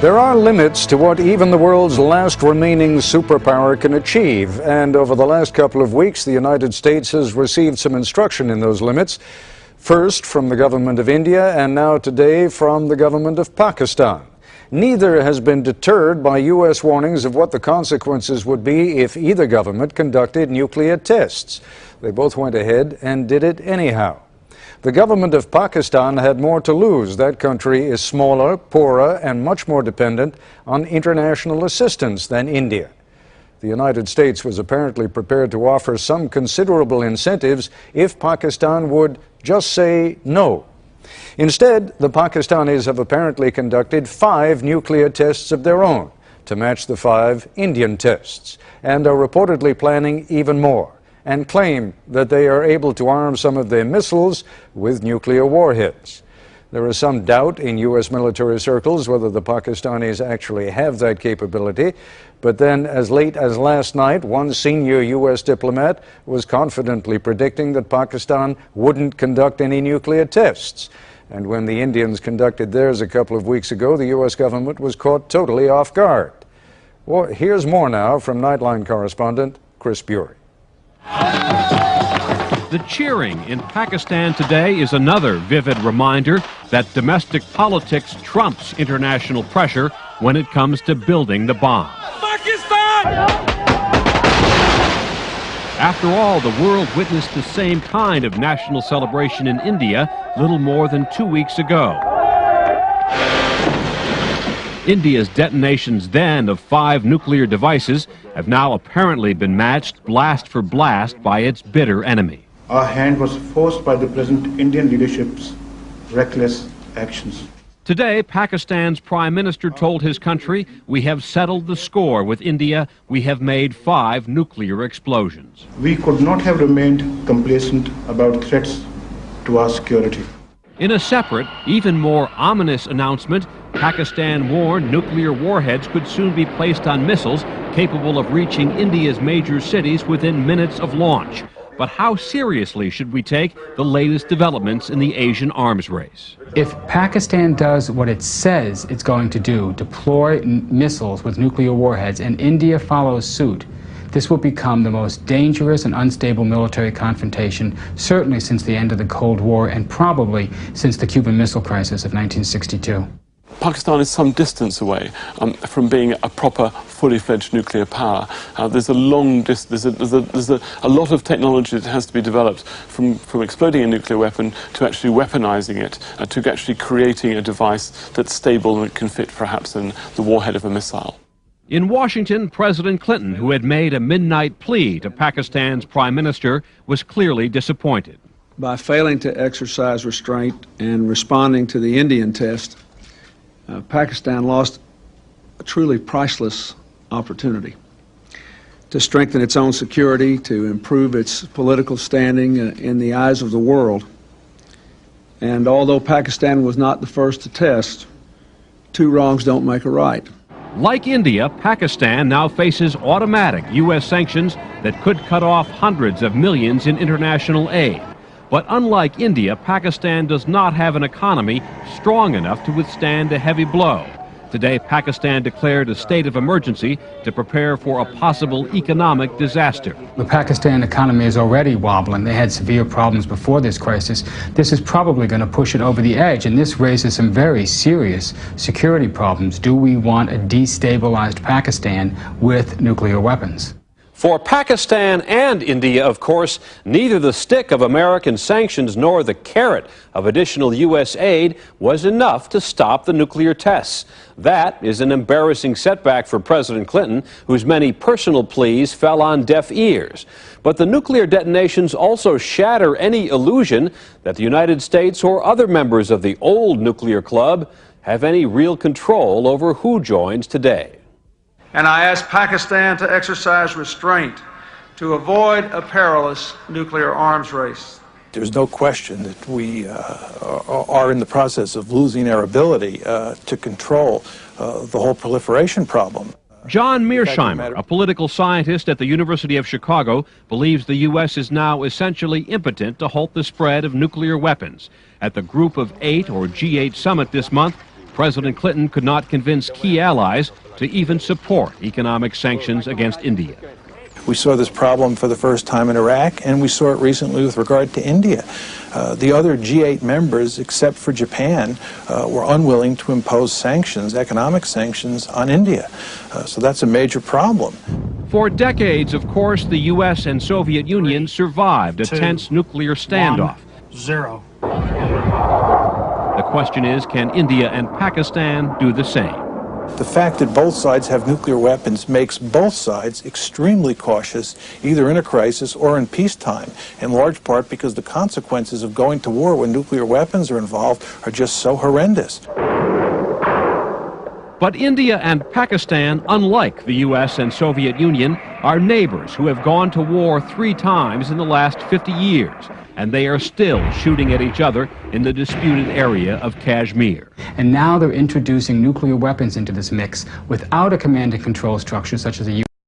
There are limits to what even the world's last remaining superpower can achieve, and over the last couple of weeks, the United States has received some instruction in those limits. First from the government of India, and now today from the government of Pakistan. Neither has been deterred by U.S. warnings of what the consequences would be if either government conducted nuclear tests. They both went ahead and did it anyhow. The government of Pakistan had more to lose. That country is smaller, poorer, and much more dependent on international assistance than India. The United States was apparently prepared to offer some considerable incentives if Pakistan would just say no. Instead, the Pakistanis have apparently conducted 5 nuclear tests of their own to match the 5 Indian tests, and are reportedly planning even more, and claim that they are able to arm some of their missiles with nuclear warheads. There is some doubt in U.S. military circles whether the Pakistanis actually have that capability, but then as late as last night, one senior U.S. diplomat was confidently predicting that Pakistan wouldn't conduct any nuclear tests. And when the Indians conducted theirs a couple of weeks ago, the U.S. government was caught totally off guard. Well, here's more now from Nightline correspondent Chris Bury. The cheering in Pakistan today is another vivid reminder that domestic politics trumps international pressure when it comes to building the bomb. Pakistan! After all, the world witnessed the same kind of national celebration in India little more than 2 weeks ago. India's detonations then of 5 nuclear devices have now apparently been matched blast for blast by its bitter enemy. Our hand was forced by the present Indian leadership's reckless actions. Today, Pakistan's prime minister told his country, "We have settled the score with India. We have made 5 nuclear explosions." We could not have remained complacent about threats to our security. In a separate, even more ominous announcement, Pakistan warned nuclear warheads could soon be placed on missiles capable of reaching India's major cities within minutes of launch. But how seriously should we take the latest developments in the Asian arms race? If Pakistan does what it says it's going to do, deploy missiles with nuclear warheads, and India follows suit, this will become the most dangerous and unstable military confrontation, certainly since the end of the Cold War and probably since the Cuban Missile Crisis of 1962. Pakistan is some distance away from being a proper, fully-fledged nuclear power. There's a lot of technology that has to be developed from exploding a nuclear weapon to actually weaponizing it, to actually creating a device that's stable and can fit perhaps in the warhead of a missile. In Washington, President Clinton, who had made a midnight plea to Pakistan's prime minister, was clearly disappointed. By failing to exercise restraint and responding to the Indian test, Pakistan lost a truly priceless opportunity to strengthen its own security, to improve its political standing in the eyes of the world. And although Pakistan was not the first to test, 2 wrongs don't make a right. Like India, Pakistan now faces automatic U.S. sanctions that could cut off hundreds of millions in international aid. But unlike India, Pakistan does not have an economy strong enough to withstand a heavy blow. Today, Pakistan declared a state of emergency to prepare for a possible economic disaster. The Pakistan economy is already wobbling. They had severe problems before this crisis. This is probably going to push it over the edge, and this raises some very serious security problems. Do we want a destabilized Pakistan with nuclear weapons? For Pakistan and India, of course, neither the stick of American sanctions nor the carrot of additional U.S. aid was enough to stop the nuclear tests. That is an embarrassing setback for President Clinton, whose many personal pleas fell on deaf ears. But the nuclear detonations also shatter any illusion that the United States or other members of the old nuclear club have any real control over who joins today. And I ask Pakistan to exercise restraint to avoid a perilous nuclear arms race. There's no question that we are in the process of losing our ability to control the whole proliferation problem. John Mearsheimer, a political scientist at the University of Chicago, believes the U.S. is now essentially impotent to halt the spread of nuclear weapons. At the Group of 8, or G8 summit this month, President Clinton could not convince key allies to even support economic sanctions against India. We saw this problem for the first time in Iraq, and we saw it recently with regard to India. The other G8 members, except for Japan, were unwilling to impose sanctions, economic sanctions, on India. So that's a major problem. For decades, of course, the U.S. and Soviet Union survived a tense nuclear standoff. 1-0. The question is, can India and Pakistan do the same? The fact that both sides have nuclear weapons makes both sides extremely cautious, either in a crisis or in peacetime, in large part because the consequences of going to war when nuclear weapons are involved are just so horrendous. But India and Pakistan, unlike the U.S. and Soviet Union, are neighbors who have gone to war 3 times in the last 50 years, and they are still shooting at each other in the disputed area of Kashmir. And now they're introducing nuclear weapons into this mix without a command and control structure such as the